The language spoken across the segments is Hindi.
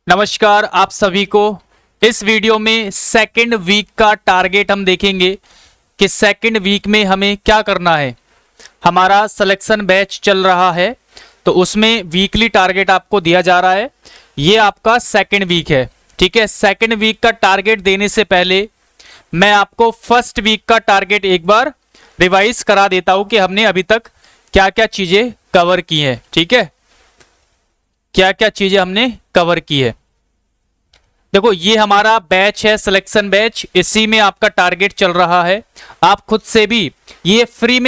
नमस्कार आप सभी को। इस वीडियो में सेकंड वीक का टारगेट हम देखेंगे कि सेकंड वीक में हमें क्या करना है। हमारा सिलेक्शन बैच चल रहा है तो उसमें वीकली टारगेट आपको दिया जा रहा है। ये आपका सेकंड वीक है, ठीक है। सेकंड वीक का टारगेट देने से पहले मैं आपको फर्स्ट वीक का टारगेट एक बार रिवाइज करा देता हूं कि हमने अभी तक क्या क्या चीजें कवर की हैं, ठीक है। क्या क्या चीजें हमने कवर की है। देखो ये हमारा बैच है, सिलेक्शन बैच, इसी में आपका टारगेट चल रहा है। आप खुद से भी ये फ्री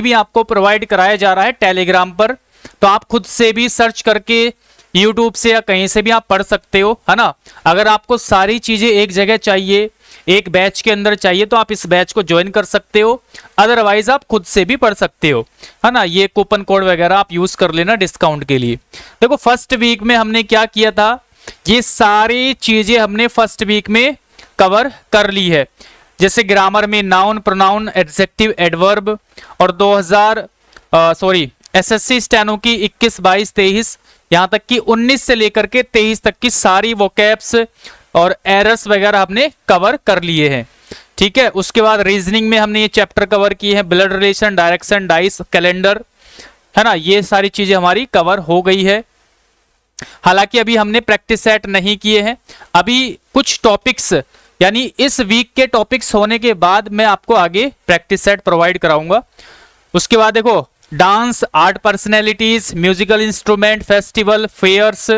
भी आपको प्रोवाइड कराया जा रहा है टेलीग्राम पर, तो आप खुद से भी सर्च करके यूट्यूब से या कहीं से भी आप पढ़ सकते हो, है ना। अगर आपको सारी चीजें एक जगह चाहिए, एक बैच के अंदर चाहिए, तो आप इस बैच को ज्वाइन कर सकते हो। अदरवाइज आप खुद से भी पढ़ सकते हो, है ना। ये कूपन कोड वगैरह आप यूज कर लेना डिस्काउंट के लिए। देखो फर्स्ट वीक में हमने क्या किया था, ये सारी चीजें हमने फर्स्ट वीक में कवर कर ली है। जैसे ग्रामर में नाउन, प्रोनाउन, एडजेक्टिव, एडवर्ब, और एसएससी स्टेनो की 21, 22, 23 यहां तक कि 19 से लेकर के 23 तक की सारी वोकैब्स और एरर्स वगैरह हमने कवर कर लिए हैं, ठीक है। उसके बाद रीजनिंग में हमने ये चैप्टर कवर किए हैं, blood relation, direction, dice, calendar, है ना। ये सारी चीजें हमारी कवर हो गई है। हालांकि अभी हमने प्रैक्टिस सेट नहीं किए हैं। अभी कुछ टॉपिक्स यानी इस वीक के टॉपिक्स होने के बाद मैं आपको आगे प्रैक्टिस सेट प्रोवाइड कराऊंगा। उसके बाद देखो dance, art personalities, musical instrument, festival, fairs,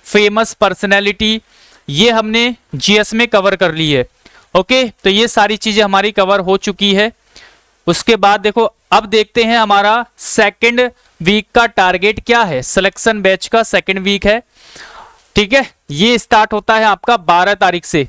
famous personality, ये हमने जीएस में कवर कर ली है। ओके, तो ये सारी चीजें हमारी कवर हो चुकी है। उसके बाद देखो अब देखते हैं हमारा सेकंड वीक का टारगेट क्या है। सिलेक्शन बैच का सेकंड वीक है, ठीक है। ये स्टार्ट होता है आपका 12 तारीख से,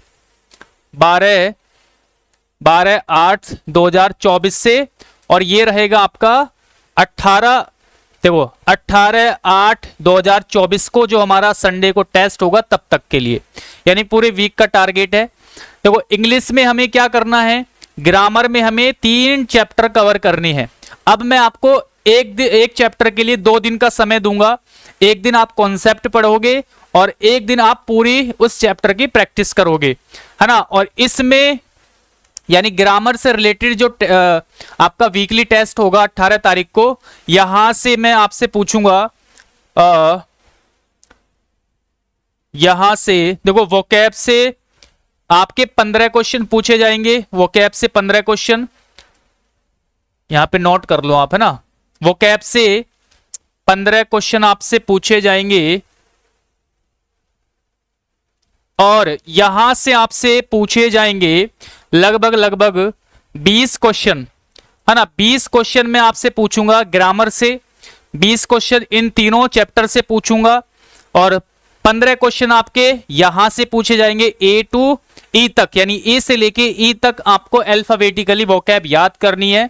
12/8/2024 से, और ये रहेगा आपका 18/8/2024 को, जो हमारा संडे को टेस्ट होगा तब तक के लिए, यानी पूरे वीक का टारगेट है। देखो इंग्लिश में हमें क्या करना है, ग्रामर में हमें 3 चैप्टर कवर करने हैं। अब मैं आपको एक चैप्टर के लिए 2 दिन का समय दूंगा। एक दिन आप कॉन्सेप्ट पढ़ोगे और एक दिन आप पूरी उस चैप्टर की प्रैक्टिस करोगे, है ना। और इसमें यानी ग्रामर से रिलेटेड जो आपका वीकली टेस्ट होगा 18 तारीख को, यहां से मैं आपसे पूछूंगा, यहां से देखो वोकैब से आपके 15 क्वेश्चन पूछे जाएंगे। वोकैब से 15 क्वेश्चन यहां पे नोट कर लो आप, है ना। वोकैब से 15 क्वेश्चन आपसे पूछे जाएंगे और यहां से आपसे पूछे जाएंगे लगभग 20 क्वेश्चन, है ना। 20 क्वेश्चन मैं आपसे पूछूंगा ग्रामर से, 20 क्वेश्चन इन तीनों चैप्टर से पूछूंगा, और 15 क्वेश्चन आपके यहां से पूछे जाएंगे ए टू ई तक, यानी ए से लेके ई तक आपको अल्फाबेटिकली वोकैब याद करनी है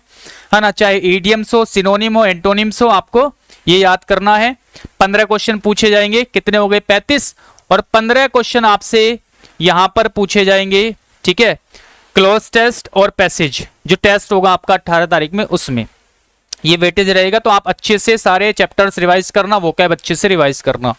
ना। चाहे इडियम्स हो, सिनोनिम हो, एंटोनिम्स हो, आपको ये याद करना है। 15 क्वेश्चन पूछे जाएंगे, कितने हो गए 35, और 15 क्वेश्चन आपसे यहां पर पूछे जाएंगे, ठीक है। क्लोज टेस्ट और पैसेज जो टेस्ट होगा आपका 18 तारीख में, उसमें ये वेटेज रहेगा। तो आप अच्छे से सारे चैप्टर्स रिवाइज करना, वोकैब अच्छे से रिवाइज करना।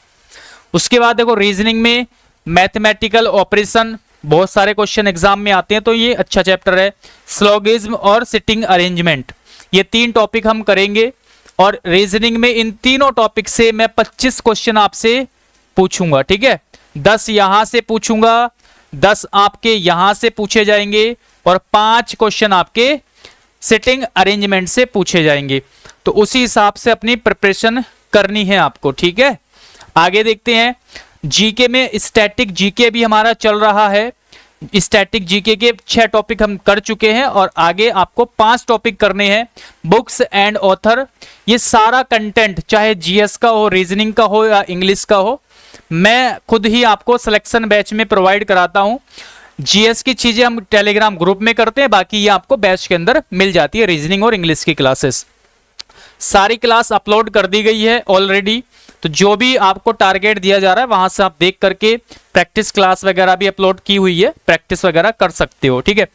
उसके बाद देखो रीजनिंग में मैथमेटिकल ऑपरेशन, बहुत सारे क्वेश्चन एग्जाम में आते हैं, तो ये अच्छा चैप्टर है। स्लोगिज्म और सिटिंग अरेंजमेंट, ये 3 टॉपिक हम करेंगे। और रीजनिंग में इन तीनों टॉपिक से मैं 25 क्वेश्चन आपसे पूछूंगा, ठीक है। 10 यहां से पूछूंगा, 10 आपके यहां से पूछे जाएंगे, और 5 क्वेश्चन आपके सिटिंग अरेंजमेंट से पूछे जाएंगे। तो उसी हिसाब से अपनी प्रिपरेशन करनी है आपको, ठीक है। आगे देखते हैं जीके में। स्टैटिक जीके भी हमारा चल रहा है। स्टैटिक जीके के 6 टॉपिक हम कर चुके हैं और आगे आपको 5 टॉपिक करने हैं। बुक्स एंड ऑथर, ये सारा कंटेंट चाहे जीएस का हो, रीजनिंग का हो या इंग्लिश का हो, मैं खुद ही आपको सिलेक्शन बैच में प्रोवाइड कराता हूं। जीएस की चीजें हम टेलीग्राम ग्रुप में करते हैं, बाकी ये आपको बैच के अंदर मिल जाती है। रीजनिंग और इंग्लिश की क्लासेस सारी क्लास अपलोड कर दी गई है ऑलरेडी। तो जो भी आपको टारगेट दिया जा रहा है वहां से आप देख करके प्रैक्टिस क्लास वगैरह भी अपलोड की हुई है, प्रैक्टिस वगैरह कर सकते हो, ठीक है।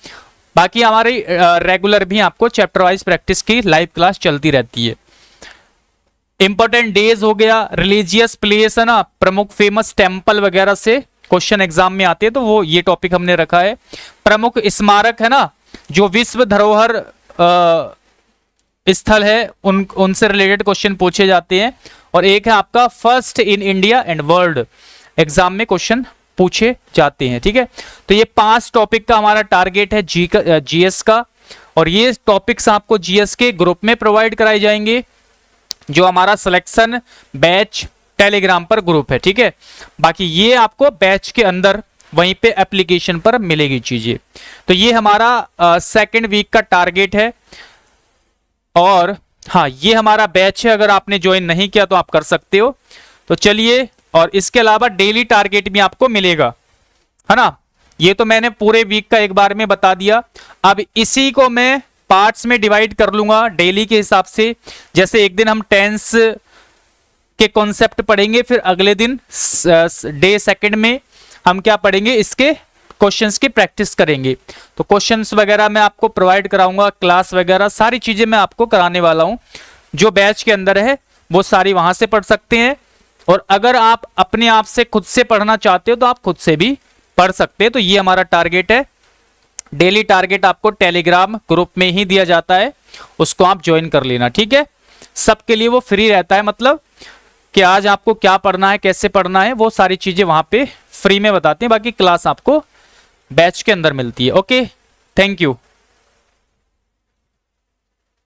बाकी हमारी रेगुलर भी आपको चैप्टर वाइज प्रैक्टिस की लाइव क्लास चलती रहती है। इंपॉर्टेंट डेज हो गया, रिलीजियस प्लेस है ना, प्रमुख फेमस टेम्पल वगैरह से क्वेश्चन एग्जाम में आते हैं, तो वो ये टॉपिक हमने रखा है। प्रमुख स्मारक है ना, जो विश्व धरोहर स्थल है, उनसे रिलेटेड क्वेश्चन पूछे जाते हैं। और एक है आपका first in India and world, exam में क्वेश्चन पूछे जाते हैं। ठीक है, तो ये 5 टॉपिक का हमारा टारगेट है जीएस का, और ये टॉपिक्स आपको जीएस के ग्रुप में प्रोवाइड कराए जाएंगे, जो हमारा सिलेक्शन बैच टेलीग्राम पर ग्रुप है। ठीक है, बाकी ये आपको बैच के अंदर वहीं पे एप्लीकेशन पर मिलेगी चीजें। तो ये हमारा सेकेंड वीक का टारगेट है। और हाँ, ये हमारा बैच है, अगर आपने ज्वाइन नहीं किया तो आप कर सकते हो। तो चलिए, और इसके अलावा डेली टारगेट भी आपको मिलेगा, है ना। ये तो मैंने पूरे वीक का एक बार में बता दिया। अब इसी को मैं पार्ट्स में डिवाइड कर लूंगा डेली के हिसाब से। जैसे एक दिन हम टेंस के कॉन्सेप्ट पढ़ेंगे, फिर अगले दिन डे सेकंड में हम क्या पढ़ेंगे, इसके क्वेश्चंस की प्रैक्टिस करेंगे। तो क्वेश्चंस वगैरह मैं आपको प्रोवाइड कराऊंगा, क्लास वगैरह सारी चीजें मैं आपको कराने वाला हूं। जो बैच के अंदर है वो सारी वहां से पढ़ सकते हैं, और अगर आप अपने आप से खुद से पढ़ना चाहते हो तो आप खुद से भी पढ़ सकते हैं। तो ये हमारा टारगेट है। डेली टारगेट आपको टेलीग्राम ग्रुप में ही दिया जाता है, उसको आप ज्वाइन कर लेना। ठीक है, सबके लिए वो फ्री रहता है, मतलब कि आज आपको क्या पढ़ना है, कैसे पढ़ना है, वो सारी चीजें वहां पे फ्री में बताते हैं। बाकी क्लास आपको बैच के अंदर मिलती है। Okay, thank you.